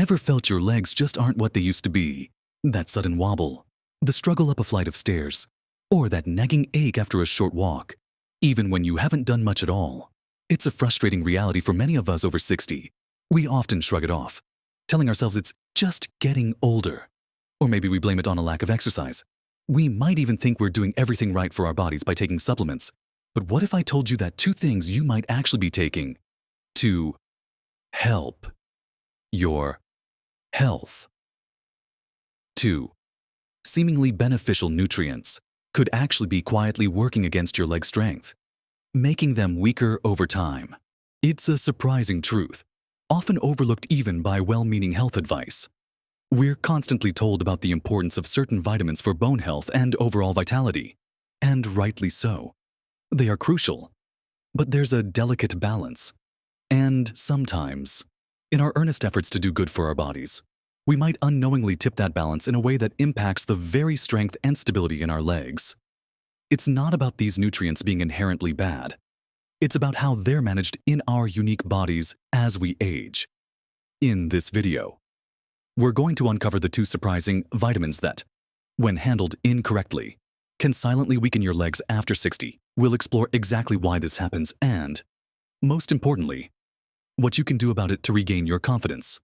Ever felt your legs just aren't what they used to be? That sudden wobble, the struggle up a flight of stairs, or that nagging ache after a short walk, even when you haven't done much at all. It's a frustrating reality for many of us over 60. We often shrug it off, telling ourselves it's just getting older. Or maybe we blame it on a lack of exercise. We might even think we're doing everything right for our bodies by taking supplements. But what if I told you that 2 things you might actually be taking to help your health? 2 seemingly beneficial nutrients could actually be quietly working against your leg strength, making them weaker over time. It's a surprising truth, often overlooked even by well-meaning health advice. We're constantly told about the importance of certain vitamins for bone health and overall vitality, and rightly so. They are crucial, but there's a delicate balance. And sometimes, in our earnest efforts to do good for our bodies, we might unknowingly tip that balance in a way that impacts the very strength and stability in our legs. It's not about these nutrients being inherently bad. It's about how they're managed in our unique bodies as we age. In this video, we're going to uncover the 2 surprising vitamins that, when handled incorrectly, can silently weaken your legs after 60. We'll explore exactly why this happens and, most importantly, what you can do about it to regain your confidence,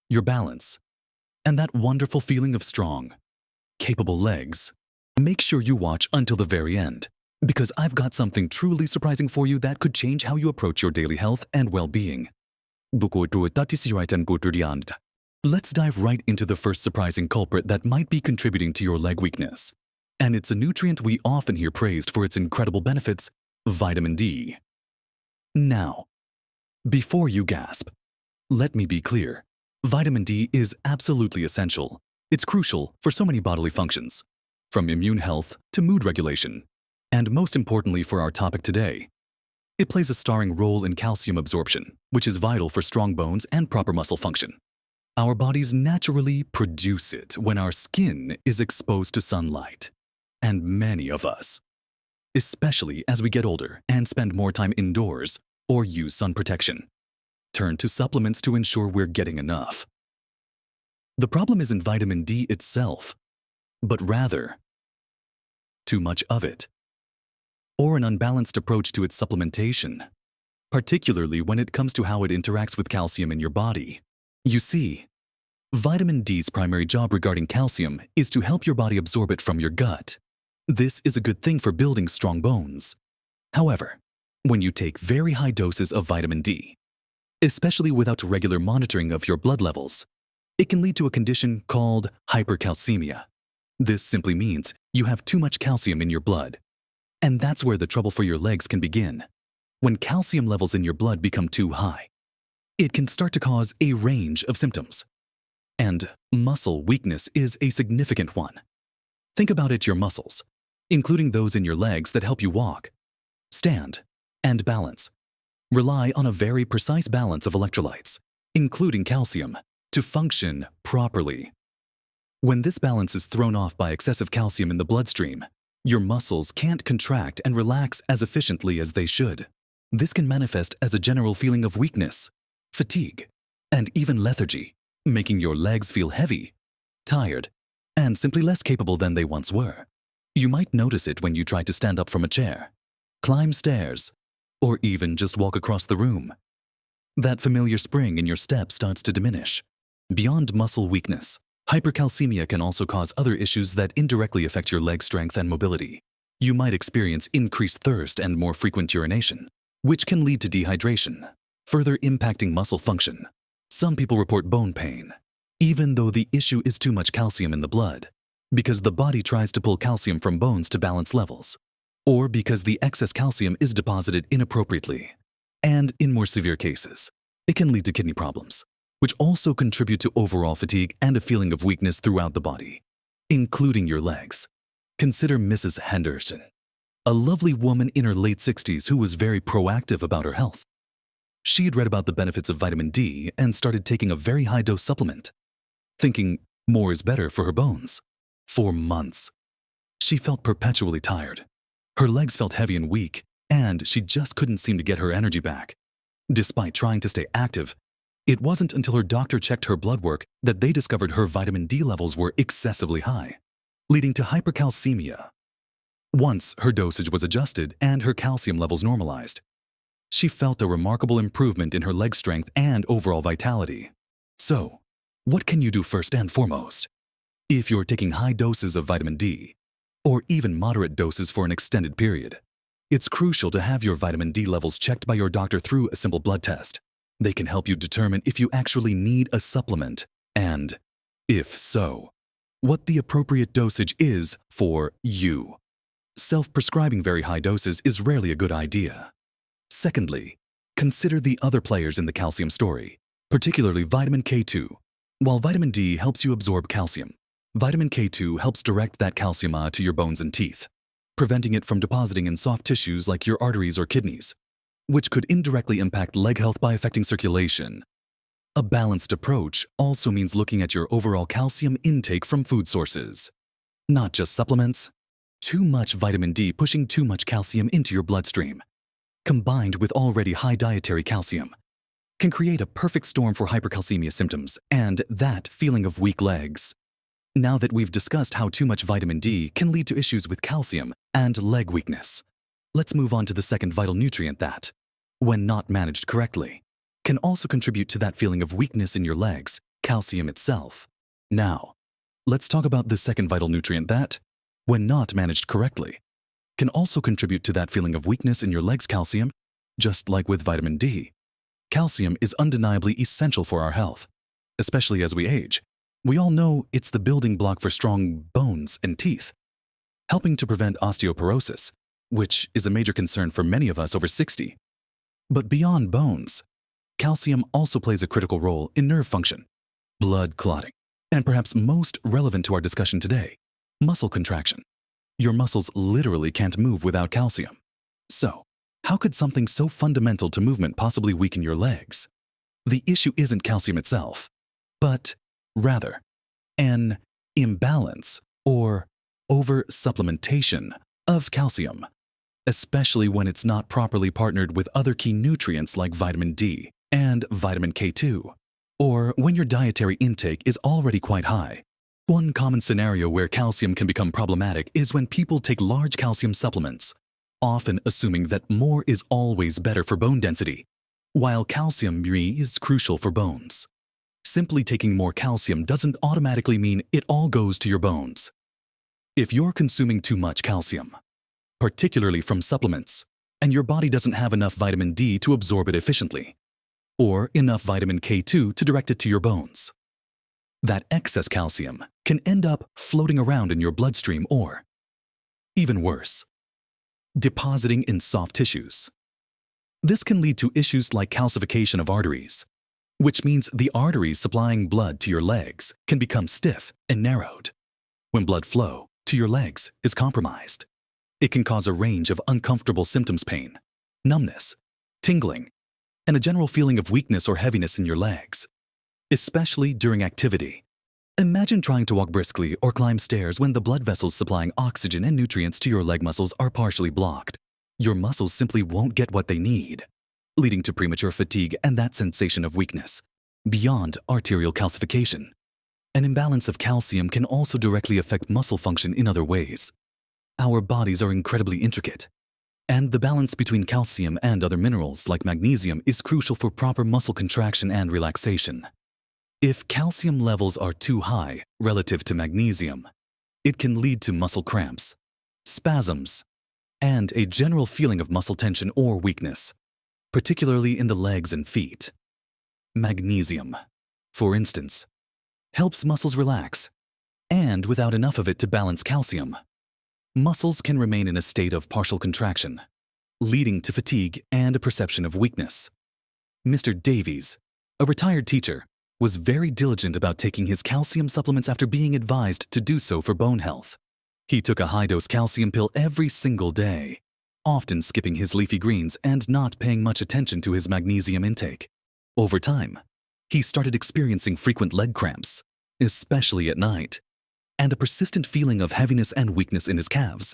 your balance, and that wonderful feeling of strong, capable legs. Make sure you watch until the very end, because I've got something truly surprising for you that could change how you approach your daily health and well-being. Let's dive right into the first surprising culprit that might be contributing to your leg weakness. And it's a nutrient we often hear praised for its incredible benefits, vitamin D. Now, before you gasp, let me be clear. Vitamin D is absolutely essential. It's crucial for so many bodily functions, from immune health to mood regulation, and most importantly for our topic today, it plays a starring role in calcium absorption, which is vital for strong bones and proper muscle function. Our bodies naturally produce it when our skin is exposed to sunlight. And many of us, especially as we get older and spend more time indoors or use sun protection, turn to supplements to ensure we're getting enough. The problem isn't vitamin D itself, but rather too much of it, or an unbalanced approach to its supplementation, particularly when it comes to how it interacts with calcium in your body. You see, vitamin D's primary job regarding calcium is to help your body absorb it from your gut. This is a good thing for building strong bones. However, when you take very high doses of vitamin D, especially without regular monitoring of your blood levels, it can lead to a condition called hypercalcemia. This simply means you have too much calcium in your blood. And that's where the trouble for your legs can begin. When calcium levels in your blood become too high, it can start to cause a range of symptoms. And muscle weakness is a significant one. Think about it: your muscles, including those in your legs that help you walk, stand, and balance, rely on a very precise balance of electrolytes, including calcium, to function properly. When this balance is thrown off by excessive calcium in the bloodstream, your muscles can't contract and relax as efficiently as they should. This can manifest as a general feeling of weakness, fatigue, and even lethargy, making your legs feel heavy, tired, and simply less capable than they once were. You might notice it when you try to stand up from a chair, climb stairs, or even just walk across the room. That familiar spring in your step starts to diminish. Beyond muscle weakness, hypercalcemia can also cause other issues that indirectly affect your leg strength and mobility. You might experience increased thirst and more frequent urination, which can lead to dehydration, further impacting muscle function. Some people report bone pain, even though the issue is too much calcium in the blood, because the body tries to pull calcium from bones to balance levels, or because the excess calcium is deposited inappropriately. And in more severe cases, it can lead to kidney problems, which also contribute to overall fatigue and a feeling of weakness throughout the body, including your legs. Consider Mrs. Henderson, a lovely woman in her late 60s who was very proactive about her health. She had read about the benefits of vitamin D and started taking a very high-dose supplement, thinking more is better for her bones. For months, she felt perpetually tired. Her legs felt heavy and weak, and she just couldn't seem to get her energy back. Despite trying to stay active, It wasn't until her doctor checked her blood work that they discovered her vitamin D levels were excessively high, leading to hypercalcemia. Once her dosage was adjusted and her calcium levels normalized, she felt a remarkable improvement in her leg strength and overall vitality. So, what can you do first and foremost? If you're taking high doses of vitamin D, or even moderate doses for an extended period, it's crucial to have your vitamin D levels checked by your doctor through a simple blood test. They can help you determine if you actually need a supplement, and, if so, what the appropriate dosage is for you. Self-prescribing very high doses is rarely a good idea. Secondly, consider the other players in the calcium story, particularly vitamin K2. While vitamin D helps you absorb calcium, vitamin K2 helps direct that calcium to your bones and teeth, preventing it from depositing in soft tissues like your arteries or kidneys, which could indirectly impact leg health by affecting circulation. A balanced approach also means looking at your overall calcium intake from food sources, not just supplements. Too much vitamin D pushing too much calcium into your bloodstream, combined with already high dietary calcium, can create a perfect storm for hypercalcemia symptoms and that feeling of weak legs. Now that we've discussed how too much vitamin D can lead to issues with calcium and leg weakness, let's move on to the second vital nutrient that, when not managed correctly, can also contribute to that feeling of weakness in your legs, calcium itself. Now, let's talk about the second vital nutrient that, when not managed correctly, can also contribute to that feeling of weakness in your legs, calcium. Just like with vitamin D, calcium is undeniably essential for our health, especially as we age. We all know it's the building block for strong bones and teeth, helping to prevent osteoporosis, which is a major concern for many of us over 60. But beyond bones, calcium also plays a critical role in nerve function, blood clotting, and perhaps most relevant to our discussion today, muscle contraction. Your muscles literally can't move without calcium. So, how could something so fundamental to movement possibly weaken your legs? The issue isn't calcium itself, but rather an imbalance or over-supplementation of calcium, especially when it's not properly partnered with other key nutrients like vitamin D and vitamin K2, or when your dietary intake is already quite high. One common scenario where calcium can become problematic is when people take large calcium supplements, often assuming that more is always better for bone density, while calcium is crucial for bones. Simply taking more calcium doesn't automatically mean it all goes to your bones. If you're consuming too much calcium, particularly from supplements, and your body doesn't have enough vitamin D to absorb it efficiently, or enough vitamin K2 to direct it to your bones, that excess calcium can end up floating around in your bloodstream or, even worse, depositing in soft tissues. This can lead to issues like calcification of arteries, which means the arteries supplying blood to your legs can become stiff and narrowed. When blood flow to your legs is compromised, it can cause a range of uncomfortable symptoms: pain, numbness, tingling, and a general feeling of weakness or heaviness in your legs, especially during activity. Imagine trying to walk briskly or climb stairs when the blood vessels supplying oxygen and nutrients to your leg muscles are partially blocked. Your muscles simply won't get what they need, leading to premature fatigue and that sensation of weakness. Beyond arterial calcification, an imbalance of calcium can also directly affect muscle function in other ways. Our bodies are incredibly intricate, and the balance between calcium and other minerals like magnesium is crucial for proper muscle contraction and relaxation. If calcium levels are too high relative to magnesium, it can lead to muscle cramps, spasms, and a general feeling of muscle tension or weakness, particularly in the legs and feet. Magnesium, for instance, helps muscles relax, and without enough of it to balance calcium, muscles can remain in a state of partial contraction, leading to fatigue and a perception of weakness. Mr. Davies, a retired teacher, was very diligent about taking his calcium supplements after being advised to do so for bone health. He took a high-dose calcium pill every single day, often skipping his leafy greens and not paying much attention to his magnesium intake. Over time, he started experiencing frequent leg cramps, especially at night, and a persistent feeling of heaviness and weakness in his calves.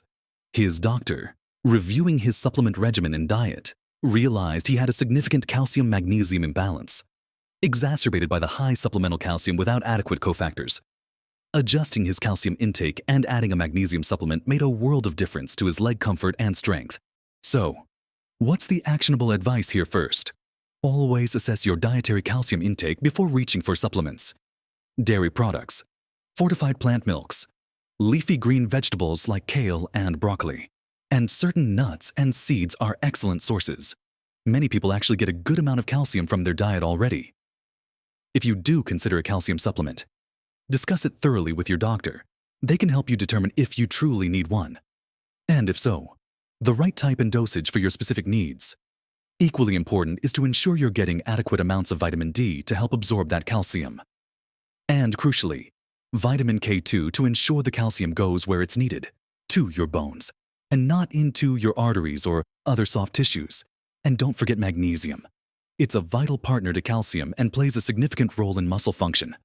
His doctor, reviewing his supplement regimen and diet, realized he had a significant calcium-magnesium imbalance. exacerbated by the high supplemental calcium without adequate cofactors. Adjusting his calcium intake and adding a magnesium supplement made a world of difference to his leg comfort and strength. So, what's the actionable advice here first? Always assess your dietary calcium intake before reaching for supplements. Dairy products, fortified plant milks, leafy green vegetables like kale and broccoli, and certain nuts and seeds are excellent sources. Many people actually get a good amount of calcium from their diet already. If you do consider a calcium supplement, discuss it thoroughly with your doctor. They can help you determine if you truly need one. And if so, the right type and dosage for your specific needs. Equally important is to ensure you're getting adequate amounts of vitamin D to help absorb that calcium. And crucially, vitamin K2 to ensure the calcium goes where it's needed, to your bones, and not into your arteries or other soft tissues. And don't forget magnesium. It's a vital partner to calcium and plays a significant role in muscle function.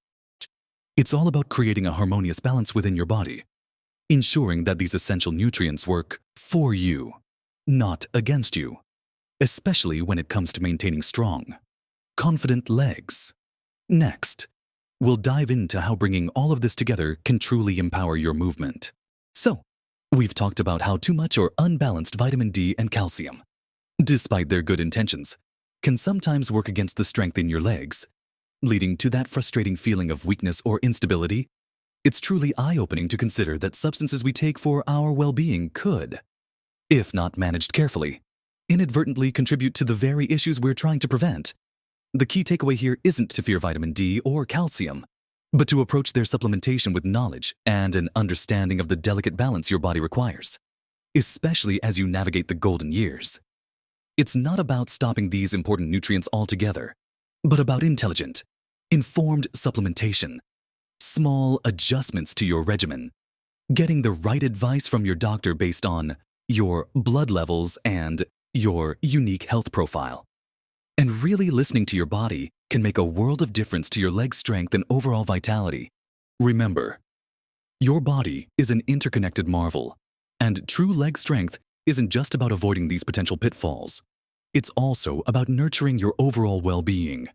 It's all about creating a harmonious balance within your body, ensuring that these essential nutrients work for you, not against you, especially when it comes to maintaining strong, confident legs. Next, we'll dive into how bringing all of this together can truly empower your movement. So, we've talked about how too much or unbalanced vitamin D and calcium, despite their good intentions, can sometimes work against the strength in your legs, leading to that frustrating feeling of weakness or instability. It's truly eye-opening to consider that substances we take for our well-being could, if not managed carefully, inadvertently contribute to the very issues we're trying to prevent. The key takeaway here isn't to fear vitamin D or calcium, but to approach their supplementation with knowledge and an understanding of the delicate balance your body requires, especially as you navigate the golden years. It's not about stopping these important nutrients altogether, but about intelligent, informed supplementation, small adjustments to your regimen, getting the right advice from your doctor based on your blood levels and your unique health profile. And really listening to your body can make a world of difference to your leg strength and overall vitality. Remember, your body is an interconnected marvel, and true leg strength isn't just about avoiding these potential pitfalls. It's also about nurturing your overall well-being.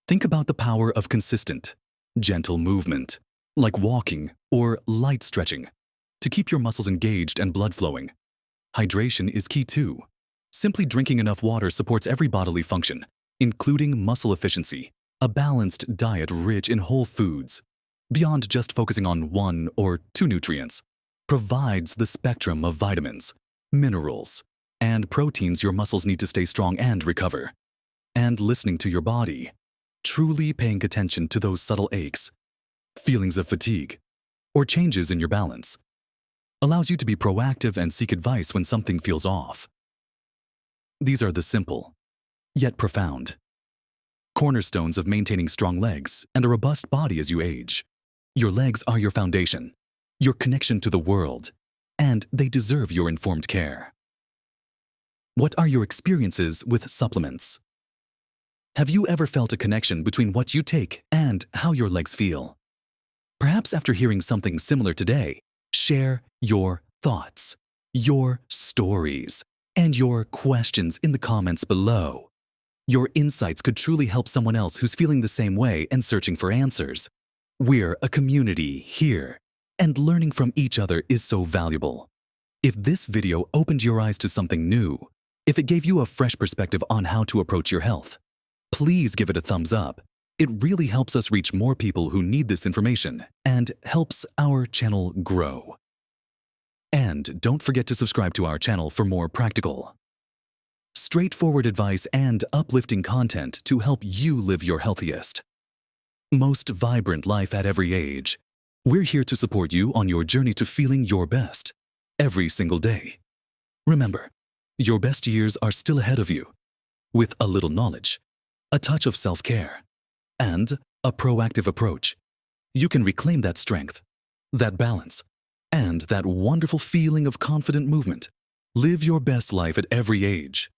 Think about the power of consistent, gentle movement, like walking or light stretching, to keep your muscles engaged and blood flowing. Hydration is key too. Simply drinking enough water supports every bodily function, including muscle efficiency. A balanced diet rich in whole foods, beyond just focusing on one or two nutrients, provides the spectrum of vitamins, minerals, and proteins your muscles need to stay strong and recover. And listening to your body, truly paying attention to those subtle aches, feelings of fatigue, or changes in your balance, allows you to be proactive and seek advice when something feels off. These are the simple, yet profound, cornerstones of maintaining strong legs and a robust body as you age. Your legs are your foundation, your connection to the world, and they deserve your informed care. What are your experiences with supplements? Have you ever felt a connection between what you take and how your legs feel? Perhaps after hearing something similar today, share your thoughts, your stories, and your questions in the comments below. Your insights could truly help someone else who's feeling the same way and searching for answers. We're a community here, and learning from each other is so valuable. If this video opened your eyes to something new, if it gave you a fresh perspective on how to approach your health, please give it a thumbs up. It really helps us reach more people who need this information and helps our channel grow. And don't forget to subscribe to our channel for more practical, straightforward advice and uplifting content to help you live your healthiest, most vibrant life at every age. We're here to support you on your journey to feeling your best every single day. Remember, your best years are still ahead of you. With a little knowledge, a touch of self-care, and a proactive approach, you can reclaim that strength, that balance, and that wonderful feeling of confident movement. Live your best life at every age.